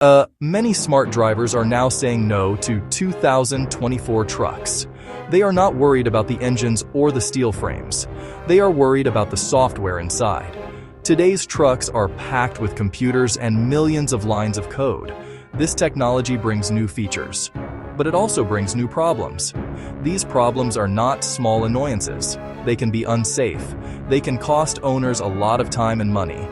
Many smart drivers are now saying no to 2024 trucks. They are not worried about the engines or the steel frames. They are worried about the software inside. Today's trucks are packed with computers and millions of lines of code. This technology brings new features, but it also brings new problems. These problems are not small annoyances. They can be unsafe. They can cost owners a lot of time and money.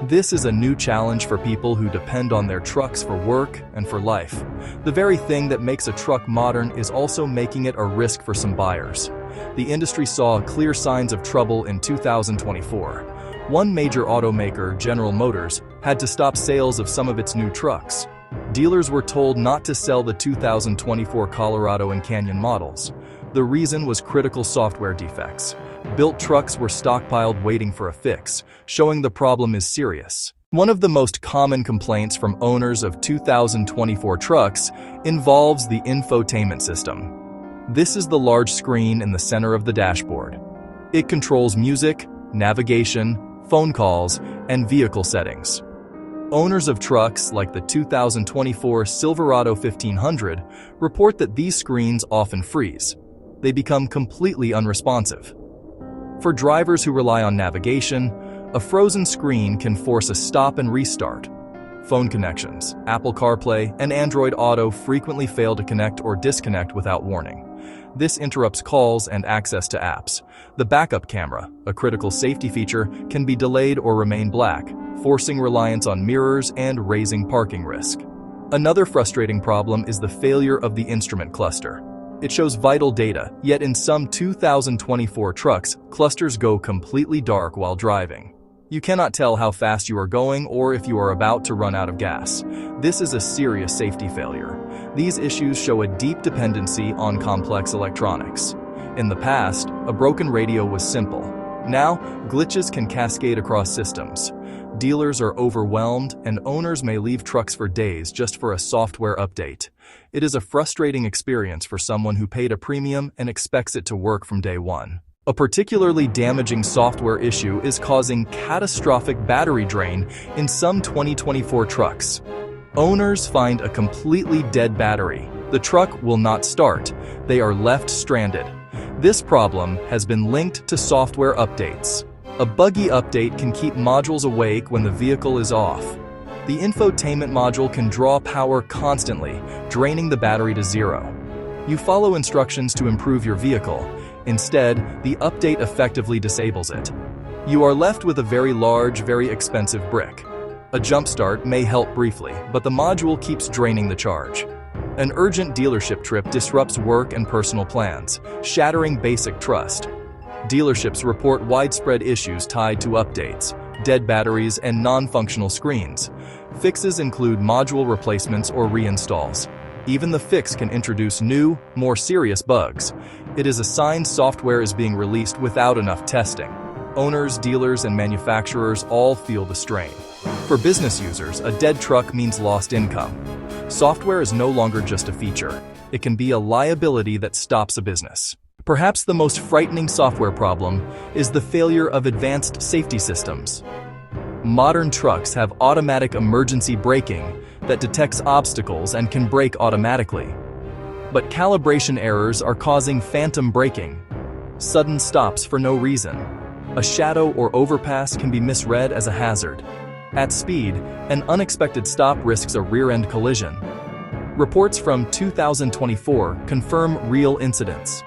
This is a new challenge for people who depend on their trucks for work and for life. The very thing that makes a truck modern is also making it a risk for some buyers. The industry saw clear signs of trouble in 2024. One major automaker, General Motors, had to stop sales of some of its new trucks. Dealers were told not to sell the 2024 Colorado and Canyon models. The reason was critical software defects. Built trucks were stockpiled waiting for a fix, showing the problem is serious. One of the most common complaints from owners of 2024 trucks involves the infotainment system. This is the large screen in the center of the dashboard. It controls music, navigation, phone calls, and vehicle settings. Owners of trucks like the 2024 Silverado 1500 report that these screens often freeze. They become completely unresponsive. For drivers who rely on navigation, a frozen screen can force a stop and restart. Phone connections, Apple CarPlay, and Android Auto frequently fail to connect or disconnect without warning. This interrupts calls and access to apps. The backup camera, a critical safety feature, can be delayed or remain black, forcing reliance on mirrors and raising parking risk. Another frustrating problem is the failure of the instrument cluster. It shows vital data, yet in some 2024 trucks, clusters go completely dark while driving. You cannot tell how fast you are going or if you are about to run out of gas. This is a serious safety failure. These issues show a deep dependency on complex electronics. In the past, a broken radio was simple. Now, glitches can cascade across systems. Dealers are overwhelmed, and owners may leave trucks for days just for a software update. It is a frustrating experience for someone who paid a premium and expects it to work from day one. A particularly damaging software issue is causing catastrophic battery drain in some 2024 trucks. Owners find a completely dead battery. The truck will not start. They are left stranded. This problem has been linked to software updates. A buggy update can keep modules awake when the vehicle is off. The infotainment module can draw power constantly, draining the battery to zero. You follow instructions to improve your vehicle. Instead, the update effectively disables it. You are left with a very large, very expensive brick. A jump start may help briefly, but the module keeps draining the charge. An urgent dealership trip disrupts work and personal plans, shattering basic trust. Dealerships report widespread issues tied to updates, dead batteries, and non-functional screens. Fixes include module replacements or reinstalls. Even the fix can introduce new, more serious bugs. It is a sign software is being released without enough testing. Owners, dealers, and manufacturers all feel the strain. For business users, a dead truck means lost income. Software is no longer just a feature. It can be a liability that stops a business. Perhaps the most frightening software problem is the failure of advanced safety systems. Modern trucks have automatic emergency braking that detects obstacles and can brake automatically. But calibration errors are causing phantom braking, sudden stops for no reason. A shadow or overpass can be misread as a hazard. At speed, an unexpected stop risks a rear-end collision. Reports from 2024 confirm real incidents.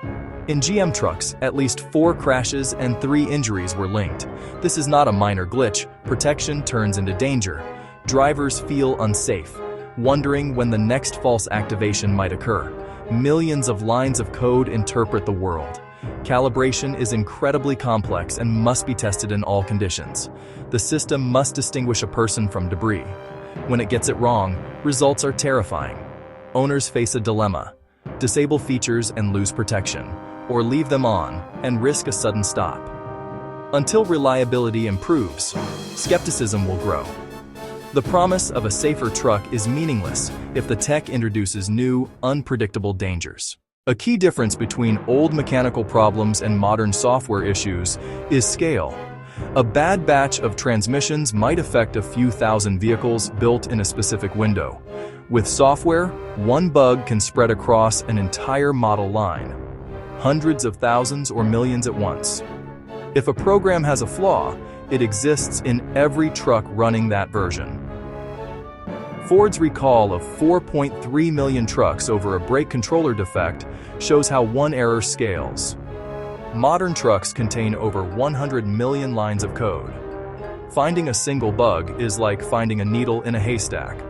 In GM trucks, at least 4 crashes and 3 injuries were linked. This is not a minor glitch. Protection turns into danger. Drivers feel unsafe, wondering when the next false activation might occur. Millions of lines of code interpret the world. Calibration is incredibly complex and must be tested in all conditions. The system must distinguish a person from debris. When it gets it wrong, results are terrifying. Owners face a dilemma: disable features and lose protection, or leave them on and risk a sudden stop. Until reliability improves, skepticism will grow. The promise of a safer truck is meaningless if the tech introduces new, unpredictable dangers. A key difference between old mechanical problems and modern software issues is scale. A bad batch of transmissions might affect a few thousand vehicles built in a specific window. With software, one bug can spread across an entire model line, hundreds of thousands or millions at once. If a program has a flaw, it exists in every truck running that version. Ford's recall of 4.3 million trucks over a brake controller defect shows how one error scales. Modern trucks contain over 100 million lines of code. Finding a single bug is like finding a needle in a haystack.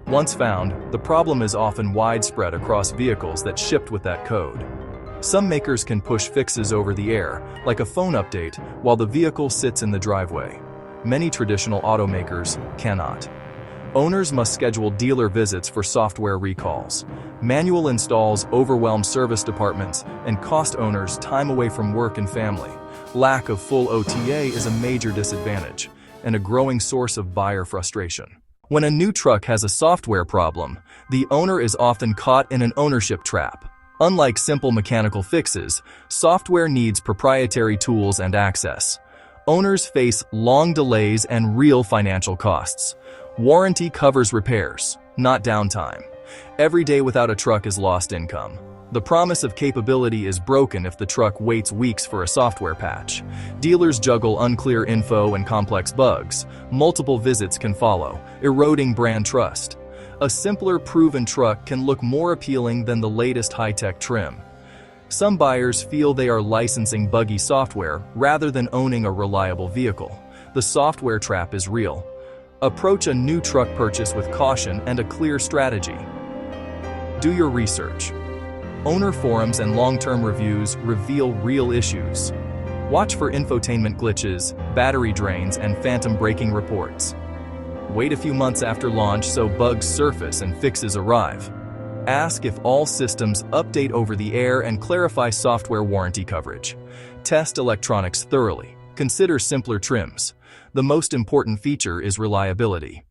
Once found, the problem is often widespread across vehicles that shipped with that code. Some makers can push fixes over the air, like a phone update, while the vehicle sits in the driveway. Many traditional automakers cannot. Owners must schedule dealer visits for software recalls. Manual installs overwhelm service departments and cost owners time away from work and family. Lack of full OTA is a major disadvantage and a growing source of buyer frustration. When a new truck has a software problem, the owner is often caught in an ownership trap. Unlike simple mechanical fixes, software needs proprietary tools and access. Owners face long delays and real financial costs. Warranty covers repairs, not downtime. Every day without a truck is lost income. The promise of capability is broken if the truck waits weeks for a software patch. Dealers juggle unclear info and complex bugs. Multiple visits can follow, eroding brand trust. A simpler, proven truck can look more appealing than the latest high-tech trim. Some buyers feel they are licensing buggy software rather than owning a reliable vehicle. The software trap is real. Approach a new truck purchase with caution and a clear strategy. Do your research. Owner forums and long-term reviews reveal real issues. Watch for infotainment glitches, battery drains, and phantom braking reports. Wait a few months after launch so bugs surface and fixes arrive. Ask if all systems update over the air and clarify software warranty coverage. Test electronics thoroughly. Consider simpler trims. The most important feature is reliability.